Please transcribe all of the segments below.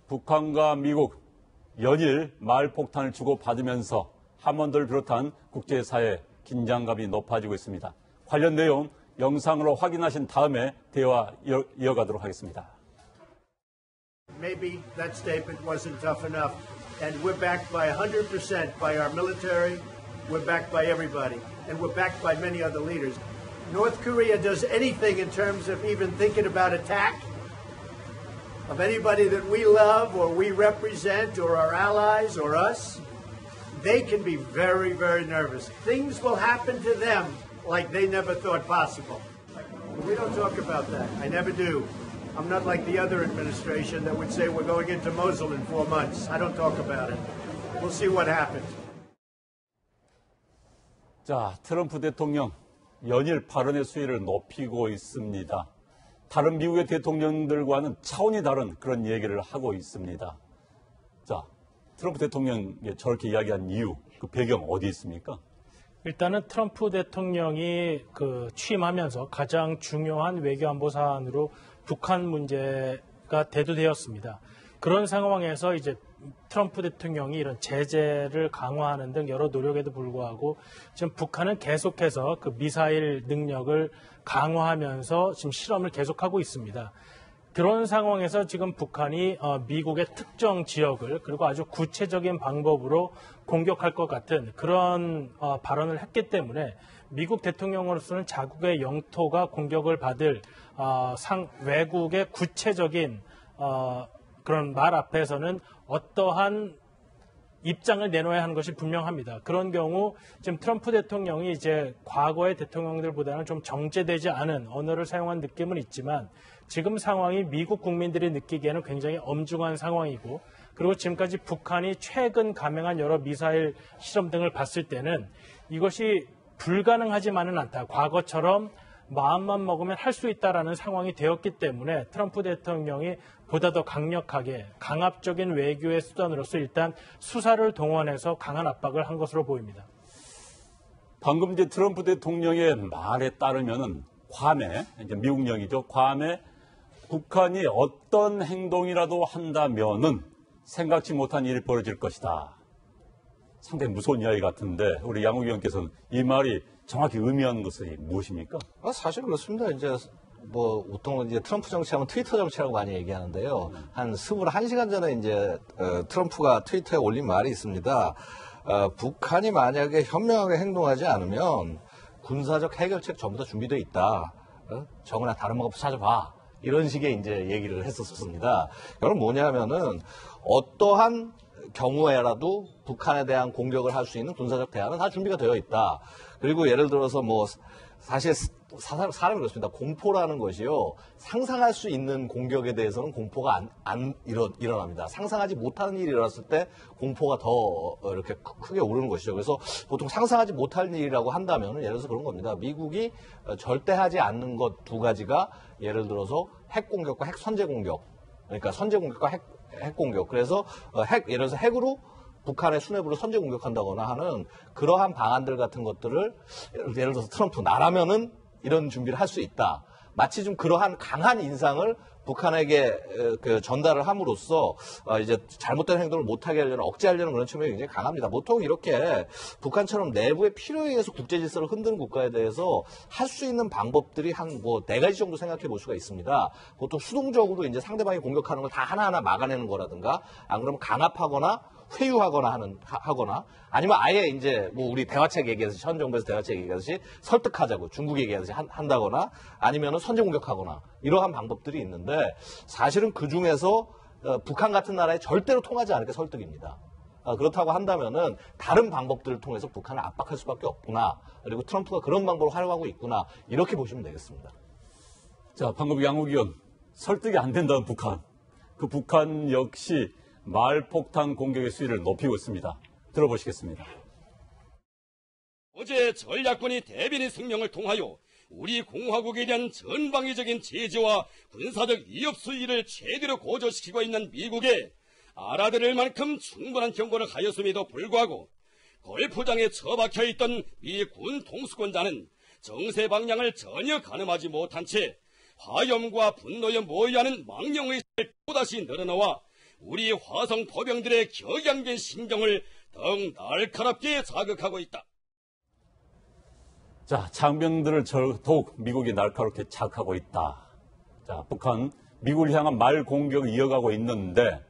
북한과 미국 연일 말폭탄을 주고받으면서 한반도를 비롯한 국제사회 긴장감이 높아지고 있습니다. 관련 내용 영상으로 확인하신 다음에 대화 이어가도록 하겠습니다. Maybe that statement wasn't tough enough. And we're backed by 100% by our military. We're backed by everybody. And we're backed by many other leaders. North Korea does anything in terms of even thinking about attack of anybody that we love or we represent or our allies or us, they can be very, very nervous. Things will happen to them like they never thought possible. We don't talk about that. I never do. I'm not like the other administration that would say we're going into Mosul in 4 months. I don't talk about it. We'll see what happens. 자, 트럼프 대통령 연일 발언의 수위를 높이고 있습니다. 다른 미국의 대통령들과는 차원이 다른 그런 얘기를 하고 있습니다. 자, 트럼프 대통령이 저렇게 이야기한 이유, 그 배경 어디 있습니까? 일단은 트럼프 대통령이 취임하면서 가장 중요한 외교안보 사안으로 북한 문제가 대두되었습니다. 그런 상황에서 이제 트럼프 대통령이 이런 제재를 강화하는 등 여러 노력에도 불구하고 지금 북한은 계속해서 그 미사일 능력을 강화하면서 지금 실험을 계속하고 있습니다. 그런 상황에서 지금 북한이 미국의 특정 지역을 그리고 아주 구체적인 방법으로 공격할 것 같은 그런 발언을 했기 때문에 미국 대통령으로서는 자국의 영토가 공격을 받을 외국의 구체적인 그런 말 앞에서는 어떠한 입장을 내놓아야 하는 것이 분명합니다. 그런 경우 지금 트럼프 대통령이 이제 과거의 대통령들보다는 좀 정제되지 않은 언어를 사용한 느낌은 있지만 지금 상황이 미국 국민들이 느끼기에는 굉장히 엄중한 상황이고 그리고 지금까지 북한이 최근 감행한 여러 미사일 실험 등을 봤을 때는 이것이 불가능하지만은 않다. 과거처럼 마음만 먹으면 할 수 있다라는 상황이 되었기 때문에 트럼프 대통령이 보다 더 강력하게 강압적인 외교의 수단으로서 일단 수사를 동원해서 강한 압박을 한 것으로 보입니다. 방금 이제 트럼프 대통령의 말에 따르면은 괌에 이제 미국령이죠. 괌에 북한이 어떤 행동이라도 한다면은 생각지 못한 일이 벌어질 것이다. 상당히 무서운 이야기 같은데 우리 양욱 의원께서는 이 말이 정확히 의미하는 것이 무엇입니까? 사실 그렇습니다. 이제 보통 이제 트럼프 정치하면 트위터 정치라고 많이 얘기하는데요. 한 21시간 전에 이제 트럼프가 트위터에 올린 말이 있습니다. 북한이 만약에 현명하게 행동하지 않으면 군사적 해결책 전부 다 준비되어 있다. 정은아 다른 방법 찾아봐. 이런 식의 이제 얘기를 했었습니다. 이건 뭐냐면은 어떠한 경우에라도 북한에 대한 공격을 할 수 있는 군사적 대안은 다 준비가 되어 있다. 그리고 예를 들어서 사실 사람이 그렇습니다. 공포라는 것이요. 상상할 수 있는 공격에 대해서는 공포가 안 일어납니다. 상상하지 못하는 일이 일어났을 때 공포가 더 이렇게 크게 오르는 것이죠. 그래서 보통 상상하지 못할 일이라고 한다면 예를 들어서 그런 겁니다. 미국이 절대 하지 않는 것 두 가지가 예를 들어서 핵 공격과 핵 선제 공격. 그러니까 선제 공격과 핵 공격. 그래서 예를 들어서 핵으로 북한의 수뇌부를 선제 공격한다거나 하는 그러한 방안들 같은 것들을 예를 들어서 트럼프 나라면은 이런 준비를 할 수 있다. 마치 좀 그러한 강한 인상을 북한에게 전달을 함으로써 이제 잘못된 행동을 못하게 하려는 억제하려는 그런 측면이 굉장히 강합니다. 보통 이렇게 북한처럼 내부의 필요에 의해서 국제 질서를 흔드는 국가에 대해서 할 수 있는 방법들이 한 4가지 정도 생각해 볼 수가 있습니다. 보통 수동적으로 이제 상대방이 공격하는 걸 다 하나하나 막아내는 거라든가 안 그러면 강압하거나 회유하거나 하거나 아니면 아예 이제 우리 대화책 얘기하듯이 현 정부에서 대화책 얘기하듯이 설득하자고 중국 얘기하듯이 한다거나 아니면은 선제 공격하거나 이러한 방법들이 있는데 사실은 그 중에서 북한 같은 나라에 절대로 통하지 않을 게 설득입니다. 그렇다고 한다면은 다른 방법들을 통해서 북한을 압박할 수밖에 없구나. 그리고 트럼프가 그런 방법을 활용하고 있구나. 이렇게 보시면 되겠습니다. 자, 방금 양욱 의원 설득이 안 된다는 북한. 그 북한 역시 말폭탄 공격의 수위를 높이고 있습니다. 들어보시겠습니다. 어제 전략권이 대변인 성명을 통하여 우리 공화국에 대한 전방위적인 제재와 군사적 위협 수위를 제대로 고조시키고 있는 미국에 알아들을 만큼 충분한 경고를 하였음에도 불구하고 골프장에 처박혀 있던 미 군 통수권자는 정세 방향을 전혀 가늠하지 못한 채 화염과 분노에 모여하는 망령의식을 또다시 늘어놓아 우리 화성 포병들의 격양된 심정을 더욱 날카롭게 자극하고 있다. 자, 장병들을 더욱 미국이 날카롭게 자극하고 있다. 자, 북한, 미국을 향한 말 공격을 이어가고 있는데,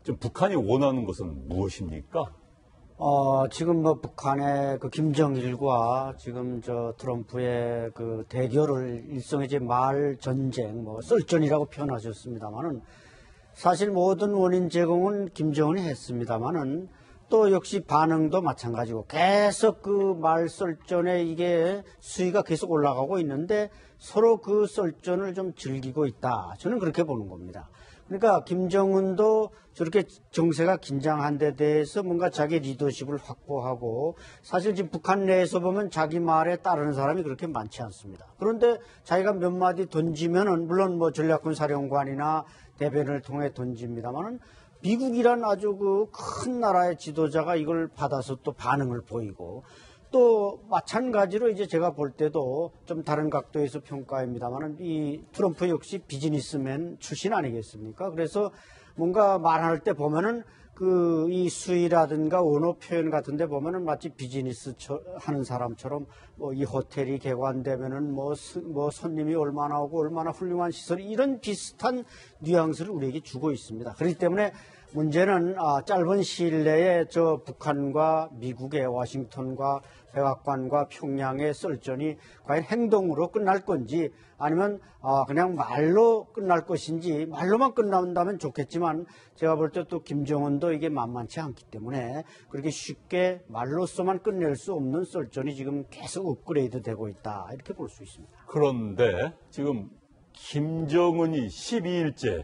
지금 북한이 원하는 것은 무엇입니까? 지금 뭐 북한의 그 김정일과 지금 저 트럼프의 그 대결을 일종의 이제 말 전쟁, 뭐 썰전이라고 표현하셨습니다만은 사실 모든 원인 제공은 김정은이 했습니다만은 또 역시 반응도 마찬가지고 계속 그 말 썰전에 이게 수위가 계속 올라가고 있는데 서로 그 썰전을 좀 즐기고 있다. 저는 그렇게 보는 겁니다. 그러니까 김정은도 저렇게 정세가 긴장한 데 대해서 뭔가 자기 리더십을 확보하고 사실 지금 북한 내에서 보면 자기 말에 따르는 사람이 그렇게 많지 않습니다. 그런데 자기가 몇 마디 던지면은 물론 뭐 전략군 사령관이나 대변을 통해 던집니다만은 미국이란 아주 그 큰 나라의 지도자가 이걸 받아서 또 반응을 보이고 또 마찬가지로 이제 제가 볼 때도 좀 다른 각도에서 평가합니다만은 이 트럼프 역시 비즈니스맨 출신 아니겠습니까? 그래서 뭔가 말할 때 보면은 그 이 수위라든가 언어 표현 같은데 보면은 마치 비즈니스 하는 사람처럼 뭐 이 호텔이 개관되면은 뭐 손님이 얼마나 오고 얼마나 훌륭한 시설이 이런 비슷한 뉘앙스를 우리에게 주고 있습니다. 그렇기 때문에 문제는 짧은 시일 내에 저 북한과 미국의 워싱턴과 백악관과 평양의 썰전이 과연 행동으로 끝날 건지 아니면 그냥 말로 끝날 것인지 말로만 끝난다면 좋겠지만 제가 볼 때 또 김정은도 이게 만만치 않기 때문에 그렇게 쉽게 말로서만 끝낼 수 없는 썰전이 지금 계속 업그레이드 되고 있다 이렇게 볼 수 있습니다. 그런데 지금 김정은이 12일째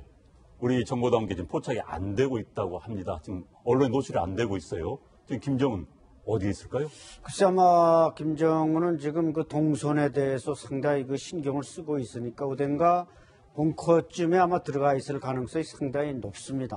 우리 정보당국에 지금 포착이 안 되고 있다고 합니다. 지금 언론에 노출이 안 되고 있어요. 지금 김정은 어디에 있을까요? 글쎄 아마 김정은은 지금 그 동선에 대해서 상당히 그 신경을 쓰고 있으니까 어딘가 벙커쯤에 아마 들어가 있을 가능성이 상당히 높습니다.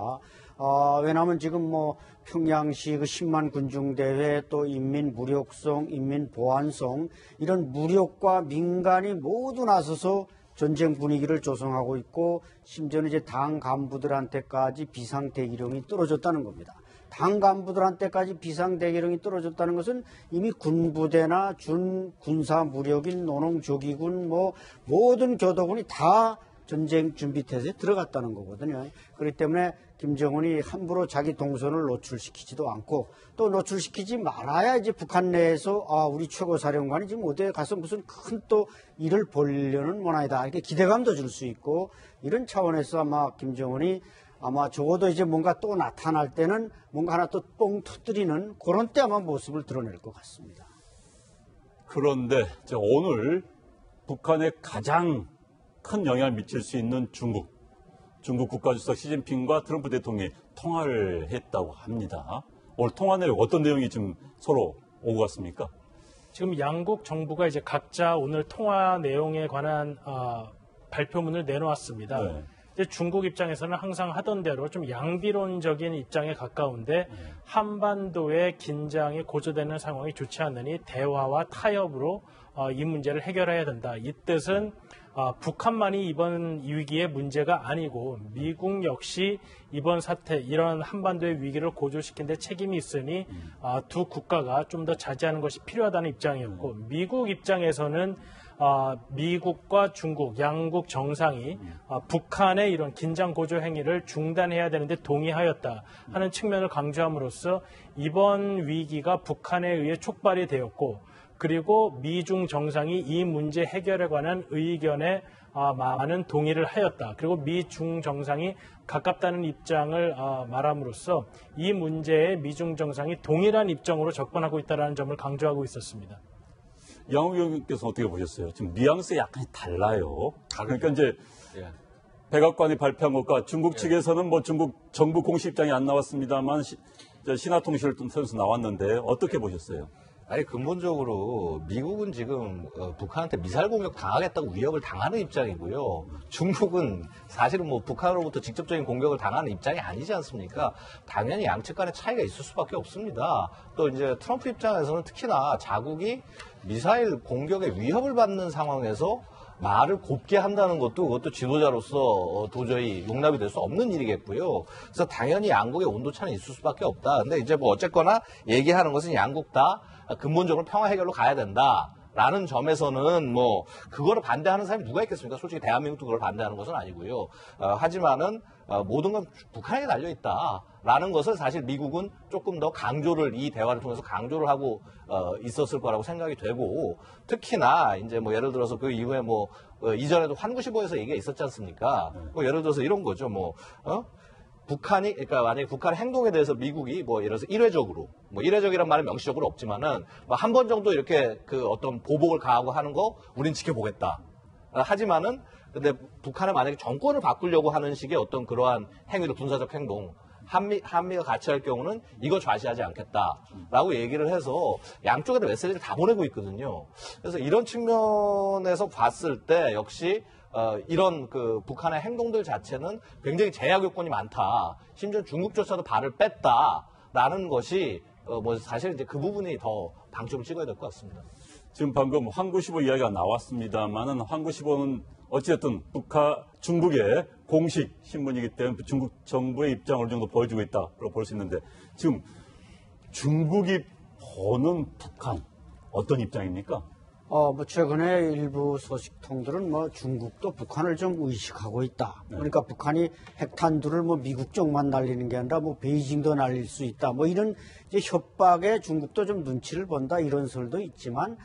왜냐하면 지금 뭐 평양시 그 10만 군중대회 또 인민무력성, 인민보안성 이런 무력과 민간이 모두 나서서 전쟁 분위기를 조성하고 있고 심지어는 이제 당 간부들한테까지 비상대기령이 떨어졌다는 겁니다. 당 간부들한테까지 비상대기령이 떨어졌다는 것은 이미 군부대나 준 군사 무력인 노농조기군 뭐 모든 교도군이 다 전쟁 준비태세에 들어갔다는 거거든요. 그렇기 때문에 김정은이 함부로 자기 동선을 노출시키지도 않고 또 노출시키지 말아야 이제 북한 내에서 우리 최고사령관이 지금 어디에 가서 무슨 큰 또 일을 벌려는 모양이다 이렇게 기대감도 줄 수 있고 이런 차원에서 아마 김정은이 아마 적어도 이제 뭔가 또 나타날 때는 뭔가 하나 또 뻥 터뜨리는 그런 때 아마 모습을 드러낼 것 같습니다. 그런데 오늘 북한에 가장 큰 영향을 미칠 수 있는 중국 국가주석 시진핑과 트럼프 대통령이 통화를 했다고 합니다. 오늘 통화 내용 어떤 내용이 지금 서로 오고 갔습니까? 지금 양국 정부가 이제 각자 오늘 통화 내용에 관한 발표문을 내놓았습니다. 네. 이제 중국 입장에서는 항상 하던 대로 좀 양비론적인 입장에 가까운데 한반도의 긴장이 고조되는 상황이 좋지 않으니 대화와 타협으로 이 문제를 해결해야 된다. 이 뜻은 북한만이 이번 위기의 문제가 아니고 미국 역시 이번 사태 이런 한반도의 위기를 고조시킨 데 책임이 있으니 두 국가가 좀 더 자제하는 것이 필요하다는 입장이었고 미국 입장에서는 미국과 중국 양국 정상이 북한의 이런 긴장 고조 행위를 중단해야 되는데 동의하였다 하는 측면을 강조함으로써 이번 위기가 북한에 의해 촉발이 되었고 그리고 미중 정상이 이 문제 해결에 관한 의견에 많은 동의를 하였다. 그리고 미중 정상이 가깝다는 입장을 말함으로써 이 문제에 미중 정상이 동일한 입장으로 접근하고 있다는 점을 강조하고 있었습니다. 양 의원께서 어떻게 보셨어요? 지금 뉘앙스 약간 달라요. 그러니까 이제 백악관이 발표한 것과 중국 측에서는 뭐 중국 정부 공식 입장이 안 나왔습니다만 신화통신을 통해서 나왔는데 어떻게 보셨어요? 아니 근본적으로 미국은 지금 북한한테 미사일 공격 당하겠다고 위협을 당하는 입장이고요. 중국은 사실은 뭐 북한으로부터 직접적인 공격을 당하는 입장이 아니지 않습니까? 당연히 양측 간의 차이가 있을 수밖에 없습니다. 또 이제 트럼프 입장에서는 특히나 자국이 미사일 공격의 위협을 받는 상황에서 말을 곱게 한다는 것도 그것도 지도자로서 도저히 용납이 될 수 없는 일이겠고요. 그래서 당연히 양국의 온도차는 있을 수밖에 없다. 근데 이제 뭐 어쨌거나 얘기하는 것은 양국 다 근본적으로 평화 해결로 가야 된다. 라는 점에서는 뭐 그거를 반대하는 사람이 누가 있겠습니까? 솔직히 대한민국도 그걸 반대하는 것은 아니고요. 하지만은 모든 건 북한에 달려 있다라는 것을 사실 미국은 조금 더 강조를 이 대화를 통해서 강조를 하고 있었을 거라고 생각이 되고 특히나 이제 뭐 예를 들어서 그 이후에 뭐 이전에도 환구시보에서 얘기가 있었지 않습니까? 뭐 예를 들어서 이런 거죠. 북한이, 그러니까 만약에 북한의 행동에 대해서 미국이 뭐 예를 들어서 일회적이란 말은 명시적으로 없지만은 뭐 한 번 정도 이렇게 그 어떤 보복을 가하고 하는 거 우린 지켜보겠다. 하지만은 근데 북한에 만약에 정권을 바꾸려고 하는 식의 어떤 그러한 행위로 군사적 행동, 한미가 같이 할 경우는 이거 좌시하지 않겠다라고 얘기를 해서 양쪽에다 메시지를 다 보내고 있거든요. 그래서 이런 측면에서 봤을 때 역시 이런 그 북한의 행동들 자체는 굉장히 제약 요건이 많다. 심지어 중국조차도 발을 뺐다라는 것이 뭐 사실 이제 그 부분이 더 방점을 찍어야 될 것 같습니다. 지금 방금 환구시보 이야기가 나왔습니다만은 환구시보는 어쨌든 중국의 공식 신문이기 때문에 중국 정부의 입장을 어느 정도 보여주고 있다고 볼 수 있는데 지금 중국이 보는 북한 어떤 입장입니까? 최근에 일부 소식통들은 중국도 북한을 좀 의식하고 있다. 그러니까 북한이 핵탄두를 미국 쪽만 날리는 게 아니라 베이징도 날릴 수 있다. 이런 이제 협박에 중국도 좀 눈치를 본다. 이런 설도 있지만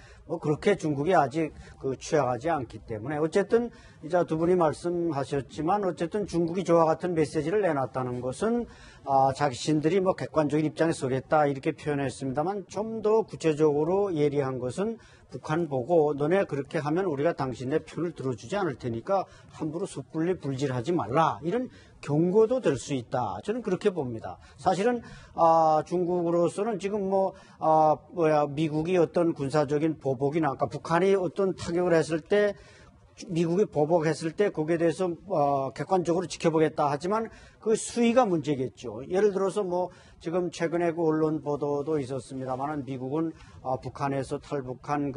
그렇게 중국이 아직 취하지 않기 때문에 어쨌든 이제 두 분이 말씀하셨지만 어쨌든 중국이 저와 같은 메시지를 내놨다는 것은 자신들이 객관적인 입장에 서겠다 이렇게 표현했습니다만 좀 더 구체적으로 예리한 것은 북한 보고 너네 그렇게 하면 우리가 당신의 편을 들어주지 않을 테니까 함부로 섣불리 불질하지 말라 이런 경고도 될 수 있다. 저는 그렇게 봅니다. 사실은 중국으로서는 지금 미국이 어떤 군사적인 보복이나 아까 북한이 어떤 타격을 했을 때 미국이 보복했을 때 거기에 대해서 객관적으로 지켜보겠다 하지만 그 수위가 문제겠죠. 예를 들어서 지금 최근에 그 언론 보도도 있었습니다만 미국은 북한에서 탈북한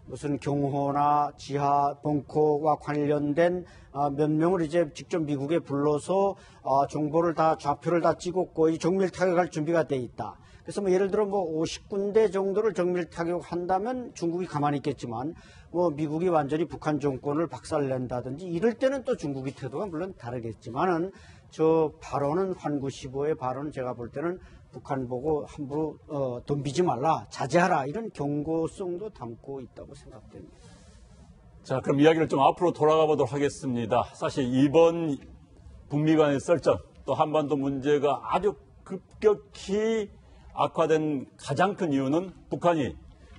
무슨 경호나 지하 벙커와 관련된 몇 명을 이제 직접 미국에 불러서 정보를 좌표를 다 찍었고 이 정밀 타격할 준비가 돼 있다. 그래서 예를 들어 50군데 정도를 정밀 타격한다면 중국이 가만히 있겠지만 미국이 완전히 북한 정권을 박살낸다든지 이럴 때는 또 중국의 태도가 물론 다르겠지만은 저 발언은 환구시보의 발언은 제가 볼 때는 북한 보고 함부로 덤비지 말라, 자제하라 이런 경고성도 담고 있다고 생각됩니다. 자, 그럼 이야기를 좀 앞으로 돌아가 보도록 하겠습니다. 사실 이번 북미 간의 썰전 또 한반도 문제가 아주 급격히 악화된 가장 큰 이유는 북한이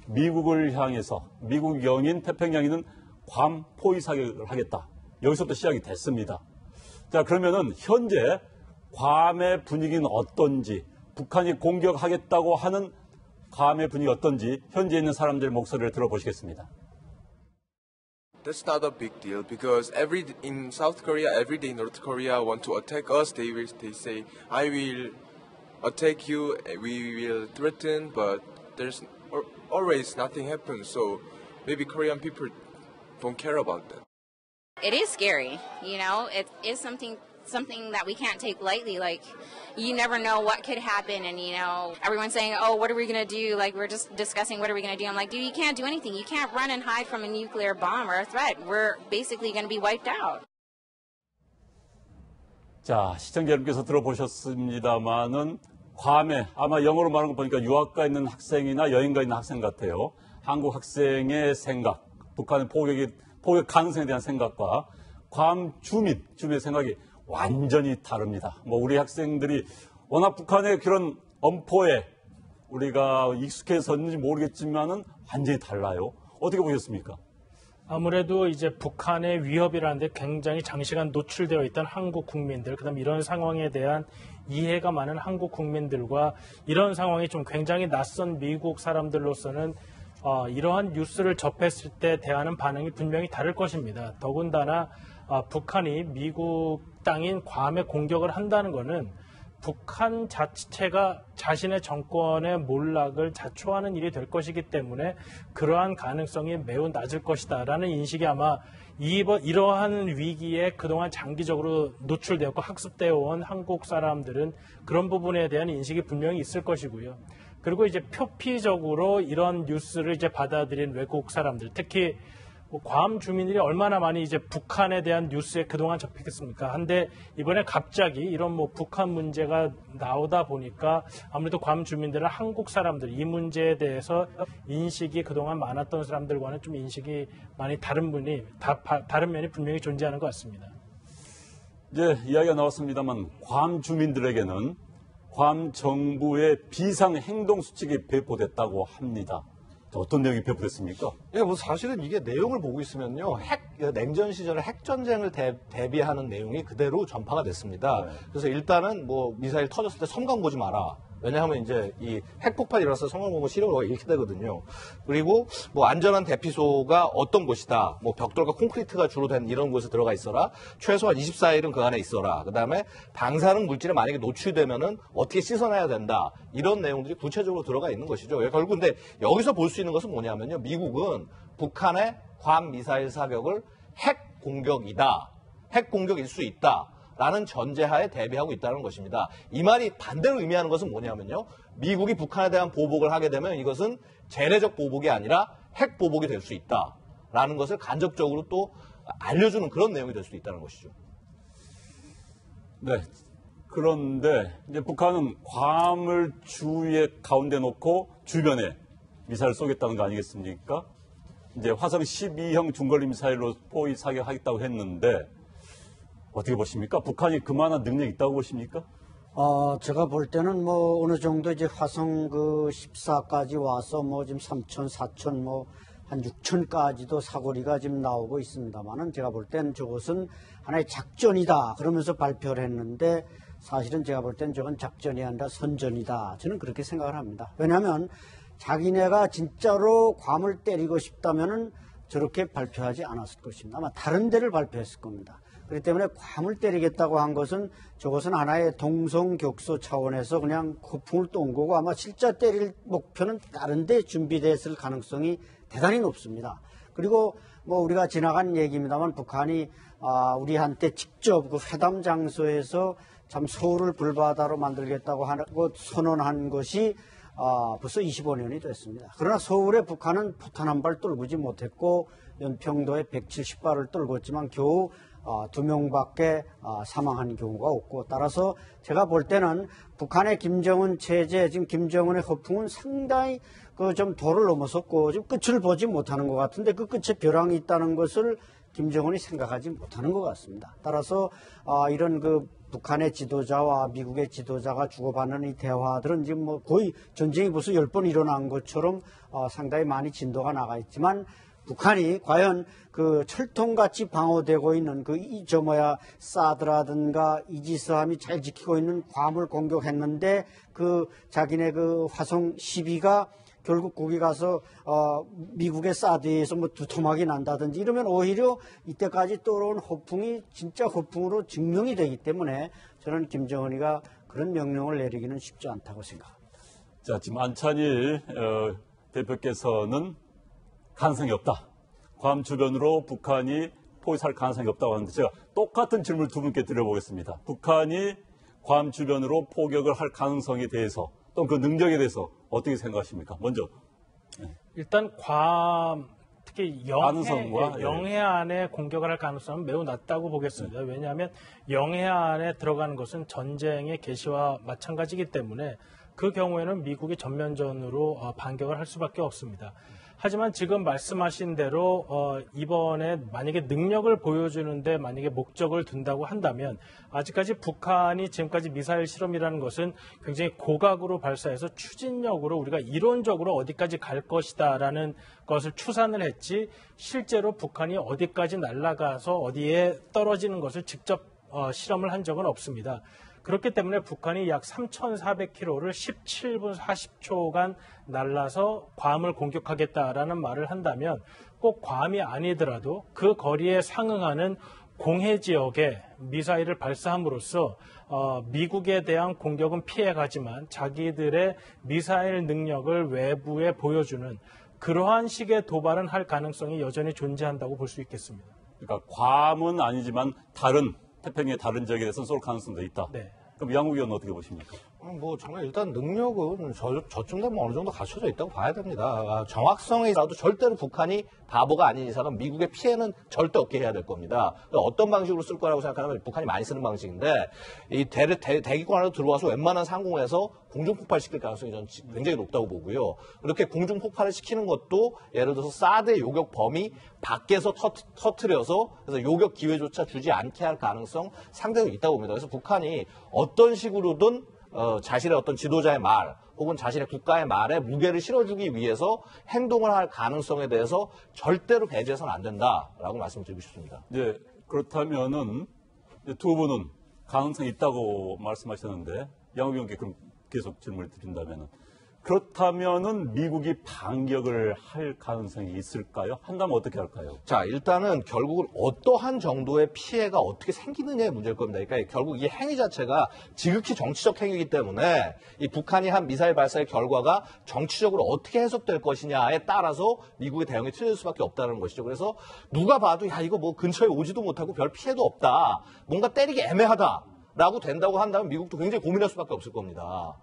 미국을 향해서 미국 영인 태평양에는 괌 포위 사격을 하겠다. 여기서부터 시작이 됐습니다. 자, 그러면은 현재 괌의 분위기는 어떤지, 북한이 공격하겠다고 하는 괌의 분위기 어떤지 현재 있는 사람들 목소리를 들어보시겠습니다. That's not a big deal because in South Korea, every day North Korea want to attack us. They say, I will attack you, we will threaten, but there's always nothing happens. So maybe Korean people don't care about that. It is scary, it is something that we can't take lightly. Like, you never know what could happen, and everyone's saying, oh, what are we going to do? Like, we're just discussing what are we going to do. I'm like, dude, you can't do anything. You can't run and hide from a nuclear bomb or a threat. We're basically going to be wiped out. 자, 시청자 여러분께서 들어보셨습니다만은 괌에 아마 영어로 말하는 거 보니까 유학가 있는 학생이나 여행가 있는 학생 같아요. 한국 학생의 생각, 북한의 포격 가능성에 대한 생각과 괌 주민의 생각이 완전히 다릅니다. 우리 학생들이 워낙 북한의 그런 엄포에 우리가 익숙해졌는지 모르겠지만은 완전히 달라요. 어떻게 보셨습니까? 아무래도 이제 북한의 위협이라는 데 굉장히 장시간 노출되어 있던 한국 국민들, 그다음 이런 상황에 대한 이해가 많은 한국 국민들과 이런 상황이 좀 굉장히 낯선 미국 사람들로서는 이러한 뉴스를 접했을 때 대하는 반응이 분명히 다를 것입니다. 더군다나 북한이 미국 땅인 괌에 공격을 한다는 것은 북한 자체가 자신의 정권의 몰락을 자초하는 일이 될 것이기 때문에 그러한 가능성이 매우 낮을 것이다라는 인식이 아마 이러한 위기에 그동안 장기적으로 노출되었고 학습되어 온 한국 사람들은 그런 부분에 대한 인식이 분명히 있을 것이고요. 그리고 이제 표피적으로 이런 뉴스를 이제 받아들인 외국 사람들, 특히 괌 주민들이 얼마나 많이 이제 북한에 대한 뉴스에 그동안 접했겠습니까? 한데 이번에 갑자기 이런 북한 문제가 나오다 보니까 아무래도 괌 주민들은 한국 사람들 이 문제에 대해서 인식이 그동안 많았던 사람들과는 좀 인식이 많이 다른 면이 분명히 존재하는 것 같습니다. 이제 이야기가 나왔습니다만 괌 주민들에게는 괌 정부의 비상 행동 수칙이 배포됐다고 합니다. 어떤 내용이 배포됐습니까? 예, 사실은 이게 내용을 보고 있으면요, 냉전 시절에 핵전쟁을 대비하는 내용이 그대로 전파가 됐습니다. 네. 그래서 일단은 미사일 터졌을 때 섬광 보지 마라. 왜냐하면 이제 이 핵폭발이 일어나서 섬광 보고 시력을 잃게 되거든요. 그리고 안전한 대피소가 어떤 곳이다. 벽돌과 콘크리트가 주로 된 이런 곳에 들어가 있어라. 최소한 24일은 그 안에 있어라. 그 다음에 방사능 물질에 만약에 노출되면은 어떻게 씻어내야 된다. 이런 내용들이 구체적으로 들어가 있는 것이죠. 결국 근데 여기서 볼 수 있는 것은 뭐냐면요. 미국은 북한의 괌 미사일 사격을 핵 공격이다. 핵 공격일 수 있다. 라는 전제하에 대비하고 있다는 것입니다. 이 말이 반대로 의미하는 것은 뭐냐면요. 미국이 북한에 대한 보복을 하게 되면 이것은 재래적 보복이 아니라 핵 보복이 될 수 있다. 라는 것을 간접적으로 또 알려주는 그런 내용이 될 수 있다는 것이죠. 네. 그런데 이제 북한은 괌을 주위에 가운데 놓고 주변에 미사일을 쏘겠다는 거 아니겠습니까? 이제 화성 12형 중거리 미사일로 포위 사격하겠다고 했는데 어떻게 보십니까? 북한이 그만한 능력이 있다고 보십니까? 제가 볼 때는 어느 정도 이제 화성 14까지 와서 지금 3천, 4천, 한 6천까지도 사거리가 지금 나오고 있습니다만은 제가 볼 때는 저것은 하나의 작전이다. 그러면서 발표를 했는데 사실은 제가 볼 때는 저건 작전이 아니라 선전이다. 저는 그렇게 생각을 합니다. 왜냐하면 자기네가 진짜로 괌을 때리고 싶다면은 저렇게 발표하지 않았을 것입니다. 아마 다른 데를 발표했을 겁니다. 그렇기 때문에 괌을 때리겠다고 한 것은 저것은 하나의 동성격소 차원에서 그냥 거풍을 쏜 거고 아마 실제 때릴 목표는 다른 데 준비됐을 가능성이 대단히 높습니다. 그리고 우리가 지나간 얘기입니다만 북한이 우리한테 직접 그 회담 장소에서 참 서울을 불바다로 만들겠다고 하고 선언한 것이 벌써 25년이 됐습니다. 그러나 서울에 북한은 포탄 한 발 떨구지 못했고 연평도에 170발을 떨궜지만 겨우 2명밖에 사망한 경우가 없고 따라서 제가 볼 때는 북한의 김정은 체제 지금 김정은의 허풍은 상당히 좀 도를 넘어섰고 지금 끝을 보지 못하는 것 같은데 그 끝에 벼랑이 있다는 것을 김정은이 생각하지 못하는 것 같습니다. 따라서 이런 북한의 지도자와 미국의 지도자가 주고받는 이 대화들은 지금 거의 전쟁이 벌써 10번 일어난 것처럼 상당히 많이 진도가 나가 있지만 북한이 과연 철통같이 방어되고 있는 사드라든가 이지스함이 잘 지키고 있는 괌을 공격했는데 자기네 화성 12가 결국 거기 가서 미국의 사드에서 두토막이 난다든지 이러면 오히려 이때까지 떠오른 허풍이 진짜 허풍으로 증명이 되기 때문에 저는 김정은이가 그런 명령을 내리기는 쉽지 않다고 생각합니다. 자, 지금 안찬일 대표께서는 가능성이 없다. 괌 주변으로 북한이 포위할 가능성이 없다고 하는데 제가 똑같은 질문을 두 분께 드려보겠습니다. 북한이 괌 주변으로 포격을 할 가능성에 대해서 또는 그 능력에 대해서 어떻게 생각하십니까? 먼저. 일단 괌 특히 가능성과 영해안에 공격을 할 가능성은 매우 낮다고 보겠습니다. 왜냐하면 영해안에 들어가는 것은 전쟁의 개시와 마찬가지이기 때문에 그 경우에는 미국이 전면전으로 반격을 할 수밖에 없습니다. 하지만 지금 말씀하신 대로 이번에 만약에 능력을 보여주는데 만약에 목적을 둔다고 한다면 아직까지 북한이 지금까지 미사일 실험이라는 것은 굉장히 고각으로 발사해서 추진력으로 우리가 이론적으로 어디까지 갈 것이다라는 것을 추산을 했지 실제로 북한이 어디까지 날아가서 어디에 떨어지는 것을 직접 실험을 한 적은 없습니다. 그렇기 때문에 북한이 약 3,400km를 17분 40초간 날라서 괌을 공격하겠다라는 말을 한다면 꼭 괌이 아니더라도 그 거리에 상응하는 공해 지역에 미사일을 발사함으로써 미국에 대한 공격은 피해가지만 자기들의 미사일 능력을 외부에 보여주는 그러한 식의 도발은 할 가능성이 여전히 존재한다고 볼 수 있겠습니다. 그러니까 괌은 아니지만 다른 태평양의 다른 지역에 대해서 쏠 가능성도 있다. 네. 그럼 양국 의원은 어떻게 보십니까? 뭐 정말 일단 능력은 저쯤 되면 어느 정도 갖춰져 있다고 봐야 됩니다. 정확성이라도 절대로 북한이 바보가 아닌 이상은 미국의 피해는 절대 없게 해야 될 겁니다. 어떤 방식으로 쓸 거라고 생각하면 북한이 많이 쓰는 방식인데 이 대기권 안으로 들어와서 웬만한 상공에서 공중폭발시킬 가능성이 저는 굉장히 높다고 보고요. 그렇게 공중폭발을 시키는 것도 예를 들어서 사드의 요격 범위 밖에서 터트려서 그래서 요격 기회조차 주지 않게 할 가능성 상당히 있다고 봅니다. 그래서 북한이 어떤 식으로든 자신의 어떤 지도자의 말 혹은 자신의 국가의 말에 무게를 실어주기 위해서 행동을 할 가능성에 대해서 절대로 배제해서는 안 된다라고 말씀드리고 싶습니다. 예, 그렇다면은 두 분은 가능성이 있다고 말씀하셨는데 양국 의원께 그럼 계속 질문을 드린다면은 그렇다면은 미국이 반격을 할 가능성이 있을까요? 한다면 어떻게 할까요? 자, 일단은 결국은 어떠한 정도의 피해가 어떻게 생기느냐의 문제일 겁니다. 그러니까 결국 이 행위 자체가 지극히 정치적 행위이기 때문에 이 북한이 한 미사일 발사의 결과가 정치적으로 어떻게 해석될 것이냐에 따라서 미국의 대응이 틀릴 수밖에 없다는 것이죠. 그래서 누가 봐도 야 이거 뭐 근처에 오지도 못하고 별 피해도 없다. 뭔가 때리기 애매하다라고 된다고 한다면 미국도 굉장히 고민할 수밖에 없을 겁니다.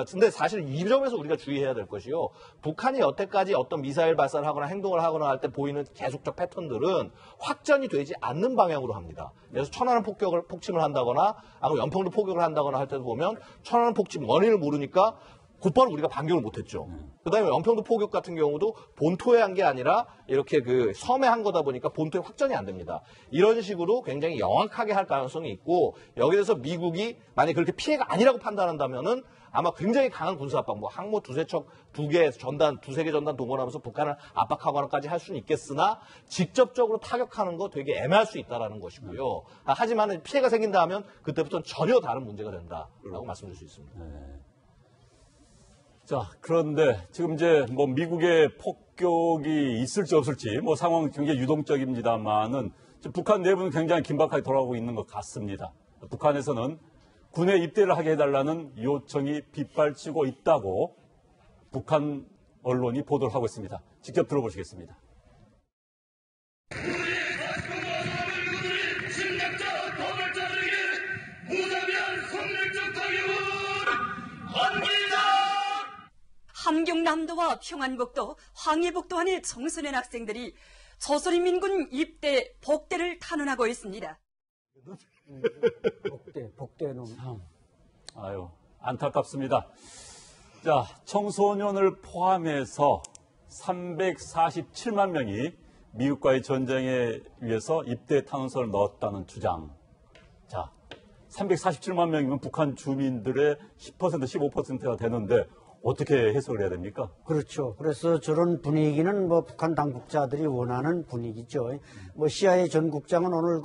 근데 사실 이 점에서 우리가 주의해야 될 것이요. 북한이 여태까지 어떤 미사일 발사를 하거나 행동을 하거나 할 때 보이는 계속적 패턴들은 확전이 되지 않는 방향으로 합니다. 그래서 천안함 폭침을 한다거나 아니면 연평도 포격을 한다거나 할 때도 보면 천안함 폭침 원인을 모르니까 곧바로 우리가 반격을 못했죠. 그다음에 연평도 포격 같은 경우도 본토에 한 게 아니라 이렇게 그 섬에 한 거다 보니까 본토에 확전이 안 됩니다. 이런 식으로 굉장히 영악하게 할 가능성이 있고 여기에 대해서 미국이 만약에 그렇게 피해가 아니라고 판단한다면은 아마 굉장히 강한 군사압박, 뭐 항모 두세 개 전단, 두세 개 전단 동원하면서 북한을 압박하거나까지 할 수는 있겠으나 직접적으로 타격하는 거 되게 애매할 수 있다라는 것이고요. 하지만 피해가 생긴다 하면 그때부터는 전혀 다른 문제가 된다라고 말씀드릴 수 있습니다. 네. 자, 그런데 지금 이제 뭐 미국의 폭격이 있을지 없을지 뭐 상황 굉장히 유동적입니다만은 북한 내부는 굉장히 긴박하게 돌아가고 있는 것 같습니다. 북한에서는 군에 입대를 하게 해달라는 요청이 빗발치고 있다고 북한 언론이 보도를 하고 있습니다. 직접 들어보시겠습니다. 함경남도와 평안북도, 황해북도 안의 청소년 학생들이 조선인민군 입대 복대를 탄원하고 있습니다. 복대는 아유, 안타깝습니다. 자, 청소년을 포함해서 347만 명이 미국과의 전쟁에 위해서 입대 탄원서를 넣었다는 주장. 자, 347만 명이면 북한 주민들의 10%, 15%가 되는데 어떻게 해석을 해야 됩니까? 그렇죠. 그래서 저런 분위기는 뭐 북한 당국자들이 원하는 분위기죠. 뭐 CIA 전 국장은 오늘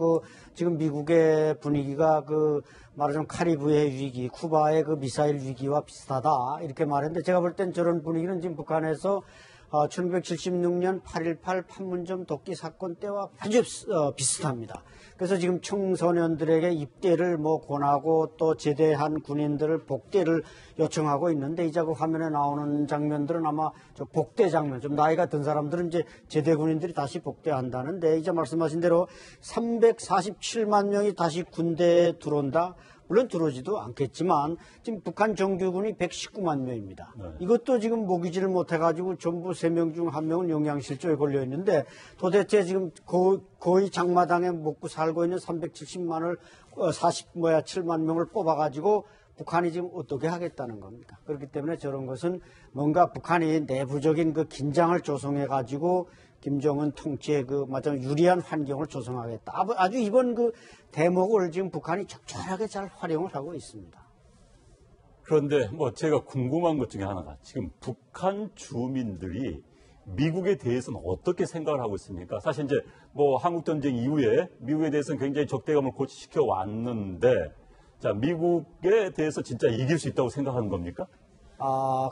지금 미국의 분위기가 말하자면 카리브해 위기, 쿠바의 미사일 위기와 비슷하다 이렇게 말했는데 제가 볼 땐 저런 분위기는 지금 북한에서 1976년 8.18 판문점 독기 사건 때와 아주 비슷합니다. 그래서 지금 청소년들에게 입대를 권하고 또 제대한 군인들을 복대를 요청하고 있는데 이제 그 화면에 나오는 장면들은 아마 저 복대 장면, 좀 나이가 든 사람들은 이제 제대 군인들이 다시 복대한다는데 이제 말씀하신 대로 347만 명이 다시 군대에 들어온다. 물론 들어오지도 않겠지만 지금 북한 정규군이 119만 명입니다. 네. 이것도 지금 모기지를 못해가지고 전부 3명 중 1명은 영양실조에 걸려 있는데 도대체 지금 거의 장마당에 먹고 살고 있는 370만을 7만 명을 뽑아가지고 북한이 지금 어떻게 하겠다는 겁니까? 그렇기 때문에 저런 것은 뭔가 북한이 내부적인 긴장을 조성해가지고 김정은 통치에 마찬가지로 유리한 환경을 조성하겠다. 아주 이번 대목을 지금 북한이 적절하게 잘 활용을 하고 있습니다. 그런데 제가 궁금한 것 중에 하나가 지금 북한 주민들이 미국에 대해서는 어떻게 생각을 하고 있습니까? 사실 이제 한국전쟁 이후에 미국에 대해서는 굉장히 적대감을 고취시켜 왔는데 자, 미국에 대해서 진짜 이길 수 있다고 생각하는 겁니까?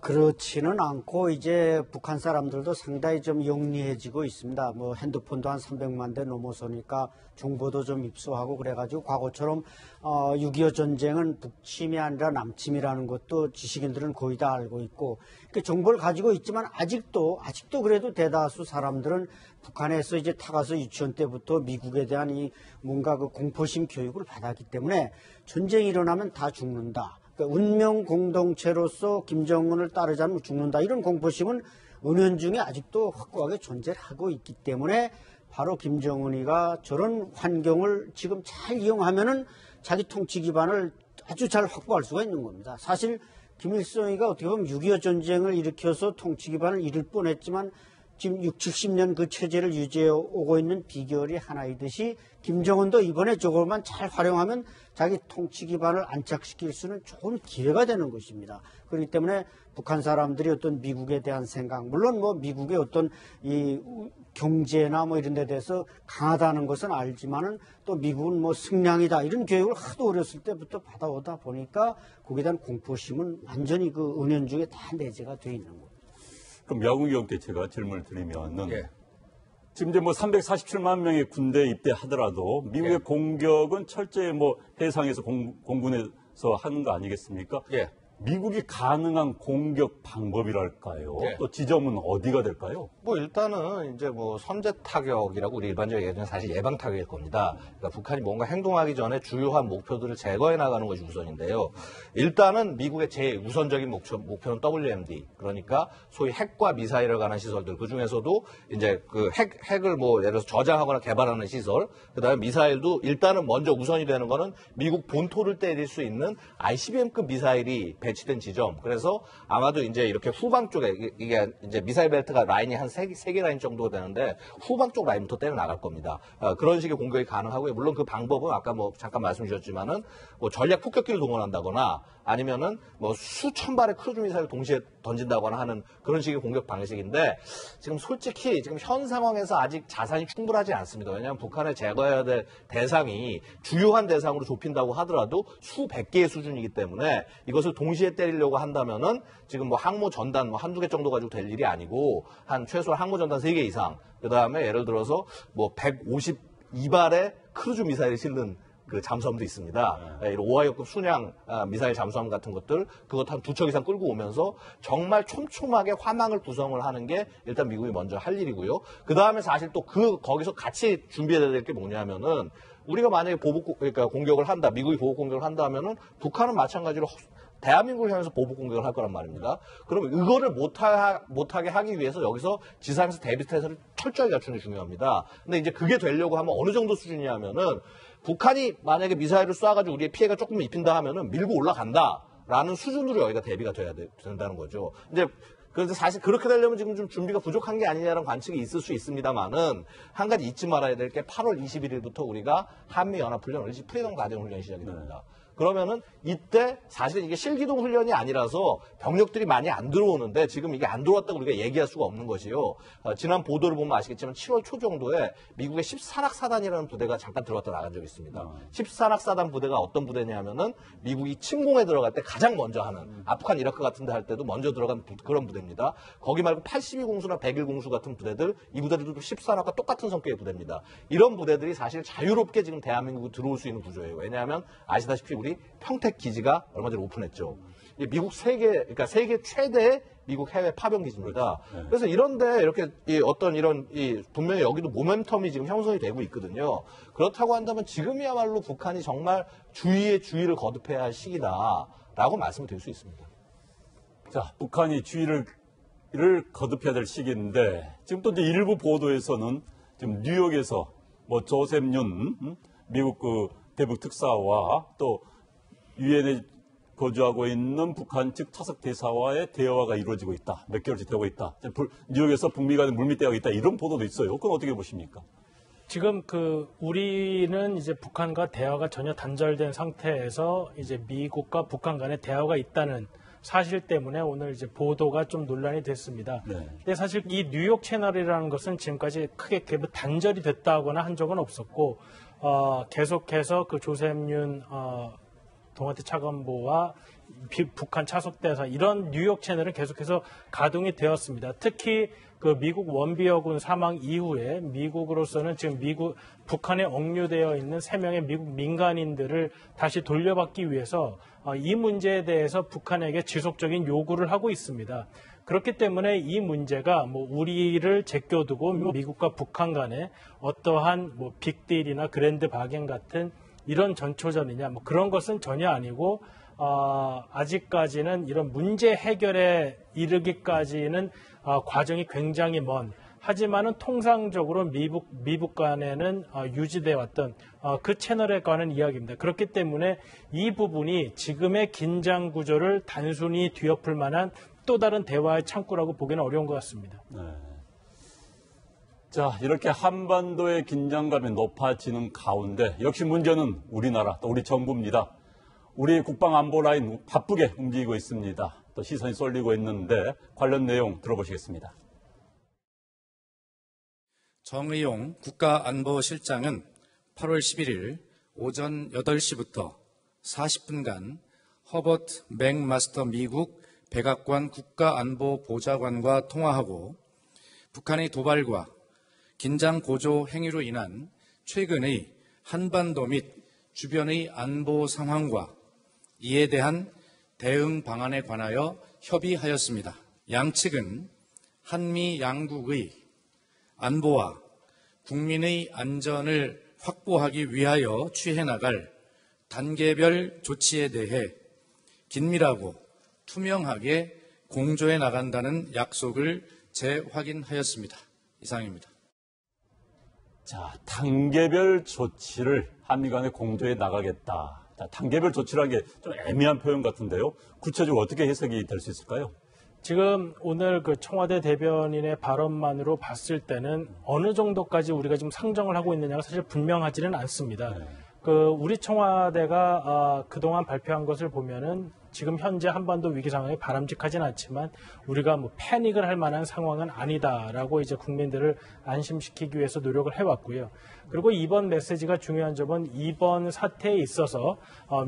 그렇지는 않고 이제 북한 사람들도 상당히 좀 영리해지고 있습니다. 뭐 핸드폰도 한 300만 대 넘어서니까 정보도 좀 입수하고 그래가지고 과거처럼 6.25 전쟁은 북침이 아니라 남침이라는 것도 지식인들은 거의 다 알고 있고 그 정보를 가지고 있지만 아직도 그래도 대다수 사람들은 북한에서 이제 타가서 유치원 때부터 미국에 대한 이 뭔가 그 공포심 교육을 받았기 때문에 전쟁이 일어나면 다 죽는다. 그러니까 운명 공동체로서 김정은을 따르자면 죽는다. 이런 공포심은 은연중에 아직도 확고하게 존재를 하고 있기 때문에 바로 김정은이가 저런 환경을 지금 잘 이용하면은 자기 통치 기반을 아주 잘 확보할 수가 있는 겁니다. 사실 김일성이가 어떻게 보면 6.25 전쟁을 일으켜서 통치 기반을 잃을 뻔했지만 지금 60, 70년 그 체제를 유지해 오고 있는 비결이 하나이듯이 김정은도 이번에 저것만 잘 활용하면 자기 통치 기반을 안착시킬 수는 좋은 기회가 되는 것입니다. 그렇기 때문에 북한 사람들이 어떤 미국에 대한 생각, 물론 뭐 미국의 어떤 이 경제나 뭐 이런 데 대해서 강하다는 것은 알지만은 또 미국은 뭐 승량이다 이런 교육을 하도 어렸을 때부터 받아오다 보니까 거기에 대한 공포심은 완전히 그 은연중에 다 내재가 돼 있는 거예요. 그럼 야구경께 제가 질문을 드리면은 예. 지금 이제 뭐 347만 명의 군대에 입대하더라도 미국의 예. 공격은 철저히 뭐 해상에서 공군에서 하는 거 아니겠습니까? 예. 미국이 가능한 공격 방법이랄까요? 예. 또 지점은 어디가 될까요? 뭐 일단은 이제 뭐 선제 타격이라고 우리 일반적으로 얘기하는 사실 예방 타격일 겁니다. 그러니까 북한이 뭔가 행동하기 전에 주요한 목표들을 제거해 나가는 것이 우선인데요. 일단은 미국의 제우선적인 목표는 WMD, 그러니까 소위 핵과 미사일을 가는 시설들, 그 중에서도 이제 그 핵을 뭐 예를 들어서 저장하거나 개발하는 시설, 그다음에 미사일도 일단은 먼저 우선이 되는 거는 미국 본토를 때릴 수 있는 ICBM급 미사일이 배치된 지점. 그래서 아마도 이제 이렇게 후방 쪽에 이게 이제 미사일 벨트가 라인이 한 세 개 라인 정도 되는데 후방 쪽 라인부터 때려 나갈 겁니다. 그런 식의 공격이 가능하고요. 물론 그 방법은 아까 뭐 잠깐 말씀 주셨지만은 뭐 전략 폭격기를 동원한다거나 아니면은 뭐 수천 발의 크루즈 미사일을 동시에 던진다거나 하는 그런 식의 공격 방식인데 지금 솔직히 지금 현 상황에서 아직 자산이 충분하지 않습니다. 왜냐하면 북한을 제거해야 될 대상이 주요한 대상으로 좁힌다고 하더라도 수백 개의 수준이기 때문에 이것을 동시에 때리려고 한다면은 지금 뭐 항모 전단 뭐 한두 개 정도 가지고 될 일이 아니고 한 최소 항모 전단 3개 이상, 그다음에 예를 들어서 뭐 152발의 크루즈 미사일을 실는 그 잠수함도 있습니다. 이런 오하이오급 순양 미사일 잠수함 같은 것들, 그것 한 2척 이상 끌고 오면서 정말 촘촘하게 화망을 구성을 하는 게 일단 미국이 먼저 할 일이고요. 그 다음에 사실 또 거기서 같이 준비해야 될 게 뭐냐면은 우리가 만약에 그러니까 공격을 한다, 미국이 보복 공격을 한다면은 북한은 마찬가지로 대한민국을 향해서 보복 공격을 할 거란 말입니다. 그러면 이거를 못하게 하기 위해서 여기서 지상에서 대비 태세를 철저히 갖추는 게 중요합니다. 근데 이제 그게 되려고 하면 어느 정도 수준이냐면은 북한이 만약에 미사일을 쏴가지고 우리의 피해가 조금 입힌다 하면은 밀고 올라간다라는 수준으로 여기가 대비가 된다는 거죠. 이제 그런데 사실 그렇게 되려면 지금 좀 준비가 부족한 게 아니냐라는 관측이 있을 수 있습니다만은 한 가지 잊지 말아야 될 게 8월 21일부터 우리가 한미연합훈련, 프리덤 가든 훈련이 시작이 됩니다. 그러면은 이때 사실은 이게 실기동 훈련이 아니라서 병력들이 많이 안 들어오는데 지금 이게 안 들어왔다고 우리가 얘기할 수가 없는 것이요. 지난 보도를 보면 아시겠지만 7월 초 정도에 미국의 14낙사단이라는 부대가 잠깐 들어왔다 나간 적이 있습니다. 14낙사단 부대가 어떤 부대냐면은 미국이 침공에 들어갈 때 가장 먼저 하는 아프간 이라크 같은 데 할 때도 먼저 들어간 그런 부대입니다. 거기 말고 82공수나 101공수 같은 부대들, 이 부대들도 14낙과 똑같은 성격의 부대입니다. 이런 부대들이 사실 자유롭게 지금 대한민국에 들어올 수 있는 구조예요. 왜냐하면 아시다시피 우리 평택 기지가 얼마 전에 오픈했죠. 미국 그러니까 세계 최대의 미국 해외 파병 기지입니다. 그렇죠. 그래서 이런데 이렇게 분명히 여기도 모멘텀이 지금 형성이 되고 있거든요. 그렇다고 한다면 지금이야말로 북한이 정말 주의에 주의를 거듭해야 할 시기다라고 말씀을 드릴 수 있습니다. 자, 북한이 주의를 거듭해야 될 시기인데 지금 또 이제 일부 보도에서는 지금 뉴욕에서 뭐 조셉 윤 미국 그 대북 특사와 또 유엔에 거주하고 있는 북한 측 차석 대사와의 대화가 이루어지고 있다. 몇 개월째 되고 있다. 뉴욕에서 북미 간의 물밑대화가 있다. 이런 보도도 있어요. 그건 어떻게 보십니까? 지금 우리는 이제 북한과 대화가 전혀 단절된 상태에서 이제 미국과 북한 간의 대화가 있다는 사실 때문에 오늘 이제 보도가 좀 논란이 됐습니다. 네. 근데 사실 이 뉴욕 채널이라는 것은 지금까지 크게 단절이 됐다거나 한 적은 없었고, 계속해서 그 조셉 윤 동아태 차관보와 북한 차속대사 이런 뉴욕 채널은 계속해서 가동이 되었습니다. 특히 그 미국 원비어군 사망 이후에 미국으로서는 지금 북한에 억류되어 있는 3명의 미국 민간인들을 다시 돌려받기 위해서 이 문제에 대해서 북한에게 지속적인 요구를 하고 있습니다. 그렇기 때문에 이 문제가 뭐 우리를 제껴두고 미국과 북한 간에 어떠한 뭐 빅딜이나 그랜드 바겐 같은 이런 전초전이냐 뭐 그런 것은 전혀 아니고 아직까지는 이런 문제 해결에 이르기까지는 과정이 굉장히 먼 하지만은 통상적으로 미국 간에는 유지되어 왔던 그 채널에 관한 이야기입니다. 그렇기 때문에 이 부분이 지금의 긴장 구조를 단순히 뒤엎을 만한 또 다른 대화의 창구라고 보기는 어려운 것 같습니다. 네. 자, 이렇게 한반도의 긴장감이 높아지는 가운데 역시 문제는 우리나라 또 우리 정부입니다. 우리 국방안보 라인 바쁘게 움직이고 있습니다. 또 시선이 쏠리고 있는데 관련 내용 들어보시겠습니다. 정의용 국가안보실장은 8월 11일 오전 8시부터 40분간 허버트 맥마스터 미국 백악관 국가안보보좌관과 통화하고 북한의 도발과 긴장 고조 행위로 인한 최근의 한반도 및 주변의 안보 상황과 이에 대한 대응 방안에 관하여 협의하였습니다. 양측은 한미 양국의 안보와 국민의 안전을 확보하기 위하여 취해 나갈 단계별 조치에 대해 긴밀하고 투명하게 공조해 나간다는 약속을 재확인하였습니다. 이상입니다. 자, 단계별 조치를 한미 간에 공조해 나가겠다. 자, 단계별 조치라는 게 좀 애매한 표현 같은데요. 구체적으로 어떻게 해석이 될 수 있을까요? 지금 오늘 그 청와대 대변인의 발언만으로 봤을 때는 어느 정도까지 우리가 지금 상정을 하고 있느냐가 사실 분명하지는 않습니다. 네. 우리 청와대가 그동안 발표한 것을 보면은 지금 현재 한반도 위기 상황이 바람직하진 않지만 우리가 뭐 패닉을 할 만한 상황은 아니다라고 이제 국민들을 안심시키기 위해서 노력을 해왔고요. 그리고 이번 메시지가 중요한 점은 이번 사태에 있어서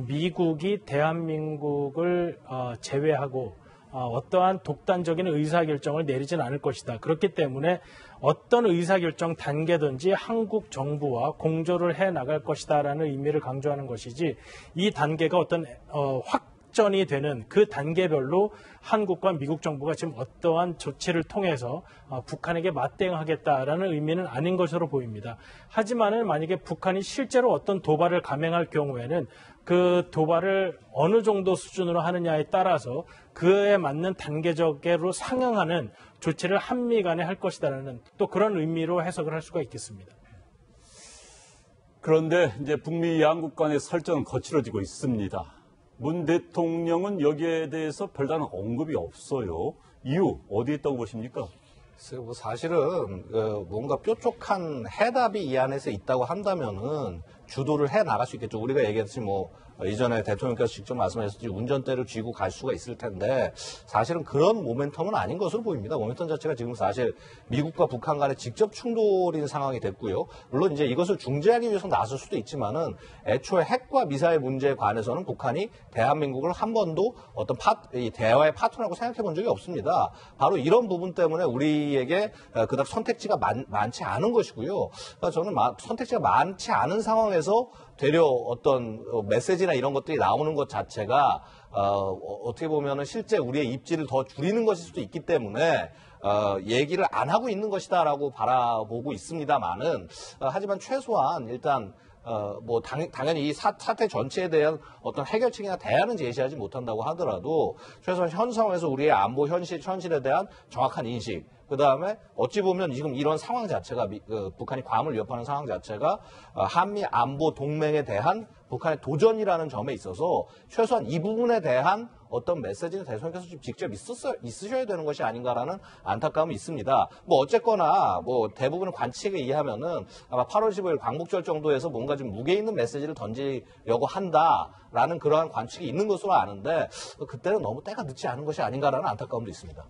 미국이 대한민국을 제외하고 어떠한 독단적인 의사결정을 내리진 않을 것이다. 그렇기 때문에 어떤 의사결정 단계든지 한국 정부와 공조를 해나갈 것이다라는 의미를 강조하는 것이지 이 단계가 어떤 확전이 되는 그 단계별로 한국과 미국 정부가 지금 어떠한 조치를 통해서 북한에게 맞대응하겠다라는 의미는 아닌 것으로 보입니다. 하지만은 만약에 북한이 실제로 어떤 도발을 감행할 경우에는 그 도발을 어느 정도 수준으로 하느냐에 따라서 그에 맞는 단계적으로 상응하는 조치를 한미 간에 할 것이다라는 또 그런 의미로 해석을 할 수가 있겠습니다. 그런데 이제 북미 양국 간의 설전은 거칠어지고 있습니다. 문 대통령은 여기에 대해서 별다른 언급이 없어요. 이유 어디에 있다고 보십니까? 뭐 사실은 뭔가 뾰족한 해답이 이 안에서 있다고 한다면은 주도를 해 나갈 수 있겠죠. 우리가 얘기했듯이 뭐 이전에 대통령께서 직접 말씀하셨듯이 운전대를 쥐고 갈 수가 있을 텐데 사실은 그런 모멘텀은 아닌 것으로 보입니다. 모멘텀 자체가 지금 사실 미국과 북한 간의 직접 충돌인 상황이 됐고요. 물론 이제 이것을 중재하기 위해서 나설 수도 있지만은 애초에 핵과 미사일 문제에 관해서는 북한이 대한민국을 한 번도 어떤 이 대화의 파트너라고 생각해 본 적이 없습니다. 바로 이런 부분 때문에 우리에게 그닥 선택지가 많지 않은 것이고요. 저는 선택지가 많지 않은 상황에서 되려 어떤 메시지나 이런 것들이 나오는 것 자체가 어떻게 보면은 실제 우리의 입지를 더 줄이는 것일 수도 있기 때문에 얘기를 안 하고 있는 것이다라고 바라보고 있습니다만은 하지만 최소한 일단 뭐 당연히 이 사태 전체에 대한 어떤 해결책이나 대안은 제시하지 못한다고 하더라도 최소한 현 상황에서 우리의 안보 현실에 대한 정확한 인식, 그 다음에 어찌 보면 지금 이런 상황 자체가 북한이 괌을 위협하는 상황 자체가 한미 안보 동맹에 대한 북한의 도전이라는 점에 있어서 최소한 이 부분에 대한 어떤 메시지는 대통령께서 좀 직접 있으셔야 되는 것이 아닌가라는 안타까움이 있습니다. 뭐 어쨌거나 뭐 대부분의 관측에 의하면은 아마 8월 15일 광복절 정도에서 뭔가 좀 무게 있는 메시지를 던지려고 한다라는 그러한 관측이 있는 것으로 아는데 그때는 너무 때가 늦지 않은 것이 아닌가라는 안타까움도 있습니다.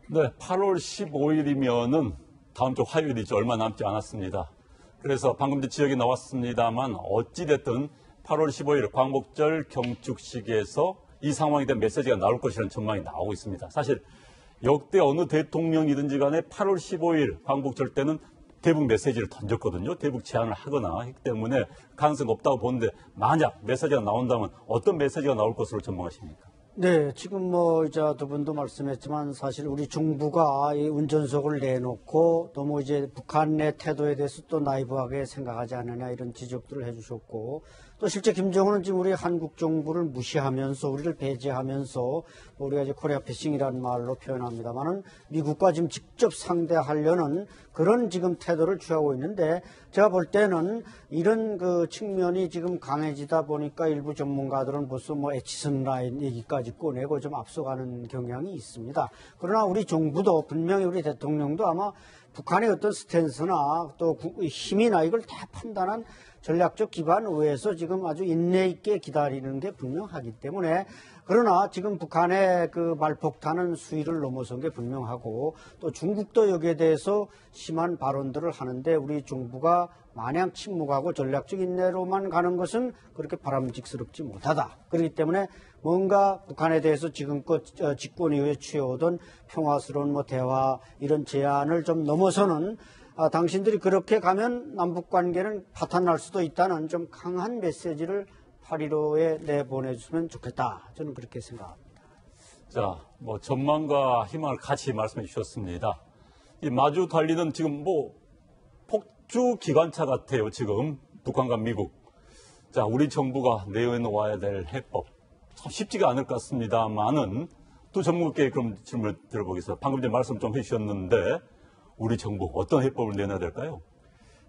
네, 8월 15일이면은 다음 주 화요일이죠. 얼마 남지 않았습니다. 그래서 방금 지역이 나왔습니다만 어찌됐든 8월 15일 광복절 경축식에서 이 상황에 대한 메시지가 나올 것이라는 전망이 나오고 있습니다. 사실 역대 어느 대통령이든지 간에 8월 15일 광복절 때는 대북 메시지를 던졌거든요. 대북 제안을 하거나 했기 때문에 가능성이 없다고 보는데 만약 메시지가 나온다면 어떤 메시지가 나올 것으로 전망하십니까? 네, 지금 이제 두 분도 말씀했지만 사실 우리 정부가 이 운전석을 내놓고 너무 이제 북한의 태도에 대해서 또 나이브하게 생각하지 않느냐 이런 지적들을 해주셨고 또 실제 김정은은 지금 우리 한국 정부를 무시하면서 우리를 배제하면서 우리가 이제 코리아 패싱이라는 말로 표현합니다만은 미국과 지금 직접 상대하려는 그런 지금 태도를 취하고 있는데 제가 볼 때는 이런 그 측면이 지금 강해지다 보니까 일부 전문가들은 벌써 에치슨 라인 얘기까지 꺼내고 좀 앞서가는 경향이 있습니다. 그러나 우리 정부도 분명히 우리 대통령도 아마 북한의 어떤 스탠스나 또 힘이나 이걸 다 판단한 전략적 기반 외에서 지금 아주 인내 있게 기다리는 게 분명하기 때문에 그러나 지금 북한의 그 말폭탄은 수위를 넘어선 게 분명하고 또 중국도 여기에 대해서 심한 발언들을 하는데 우리 정부가 마냥 침묵하고 전략적 인내로만 가는 것은 그렇게 바람직스럽지 못하다. 그렇기 때문에 뭔가 북한에 대해서 지금껏 집권 이후에 취해오던 평화스러운 대화 이런 제안을 좀 넘어서는 당신들이 그렇게 가면 남북 관계는 파탄날 수도 있다는 좀 강한 메시지를 8.15에 내보내주면 좋겠다. 저는 그렇게 생각합니다. 자, 전망과 희망을 같이 말씀해 주셨습니다. 이 마주 달리는 지금 폭주 기관차 같아요. 지금 북한과 미국. 자, 우리 정부가 내놓아야 될 해법. 참 쉽지가 않을 것 같습니다만은 또 전문가께 그럼 질문을 드려보겠습니다. 방금 전에 말씀 좀 해주셨는데 우리 정부 어떤 해법을 내놔야 될까요?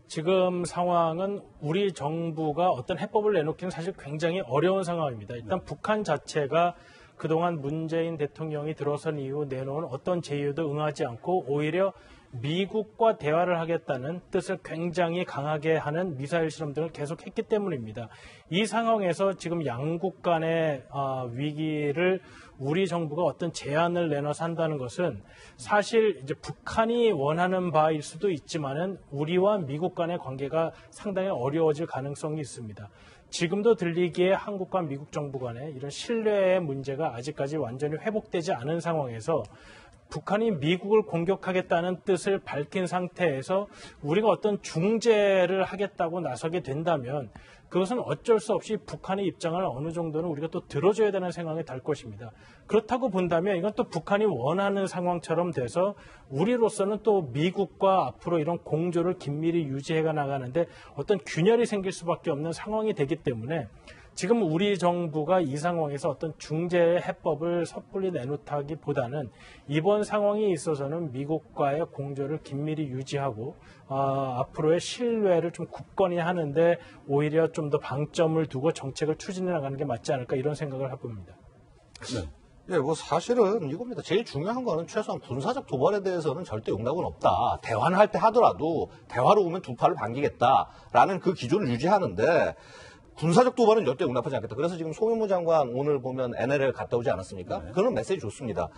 지금 상황은 우리 정부가 어떤 해법을 내놓기는 사실 굉장히 어려운 상황입니다. 일단 북한 자체가 그동안 문재인 대통령이 들어선 이후 내놓은 어떤 제의에도 응하지 않고 오히려 미국과 대화를 하겠다는 뜻을 굉장히 강하게 하는 미사일 실험 등을 계속했기 때문입니다. 이 상황에서 지금 양국 간의 위기를 우리 정부가 어떤 제안을 내놔서 한다는 것은 사실 이제 북한이 원하는 바일 수도 있지만은 우리와 미국 간의 관계가 상당히 어려워질 가능성이 있습니다. 지금도 들리기에 한국과 미국 정부 간의 이런 신뢰의 문제가 아직까지 완전히 회복되지 않은 상황에서 북한이 미국을 공격하겠다는 뜻을 밝힌 상태에서 우리가 어떤 중재를 하겠다고 나서게 된다면 그것은 어쩔 수 없이 북한의 입장을 어느 정도는 우리가 또 들어줘야 되는 상황이 될 것입니다. 그렇다고 본다면 이건 또 북한이 원하는 상황처럼 돼서 우리로서는 또 미국과 앞으로 이런 공조를 긴밀히 유지해 나가는데 어떤 균열이 생길 수밖에 없는 상황이 되기 때문에 지금 우리 정부가 이 상황에서 어떤 중재의 해법을 섣불리 내놓다기보다는 이번 상황에 있어서는 미국과의 공조를 긴밀히 유지하고 앞으로의 신뢰를 좀 굳건히 하는데 오히려 좀 더 방점을 두고 정책을 추진해 나가는 게 맞지 않을까 이런 생각을 해봅니다. 네. 예, 사실은 이겁니다. 제일 중요한 거는 최소한 군사적 도발에 대해서는 절대 용납은 없다. 대화는 할 때 하더라도 대화로 오면 두 팔을 반기겠다라는 그 기조를 유지하는데 군사적 도발은 절대 용납하지 않겠다. 그래서 지금 송영무 장관 오늘 보면 NLL 갔다 오지 않았습니까? 네. 그런 메시지 좋습니다.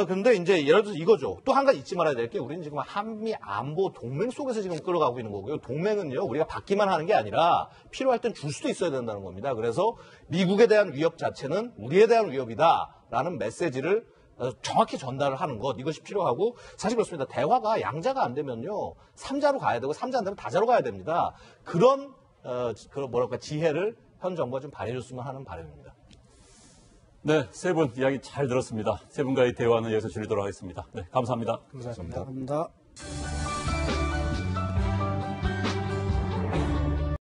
근데 이제 예를 들어서 이거죠. 또 한 가지 잊지 말아야 될 게 우리는 지금 한미 안보 동맹 속에서 지금 끌어가고 있는 거고요. 동맹은요, 우리가 받기만 하는 게 아니라 필요할 땐 줄 수도 있어야 된다는 겁니다. 그래서 미국에 대한 위협 자체는 우리에 대한 위협이다라는 메시지를 정확히 전달을 하는 것, 이것이 필요하고, 사실 그렇습니다. 대화가 양자가 안 되면요, 삼자로 가야 되고, 삼자 안 되면 다자로 가야 됩니다. 그런 지혜를 현 정부가 좀 발휘해줬으면 하는 바람입니다. 네, 세 분 이야기 잘 들었습니다. 세 분과의 대화는 여기서 줄이도록 하겠습니다. 네, 감사합니다. 감사합니다. 감사합니다.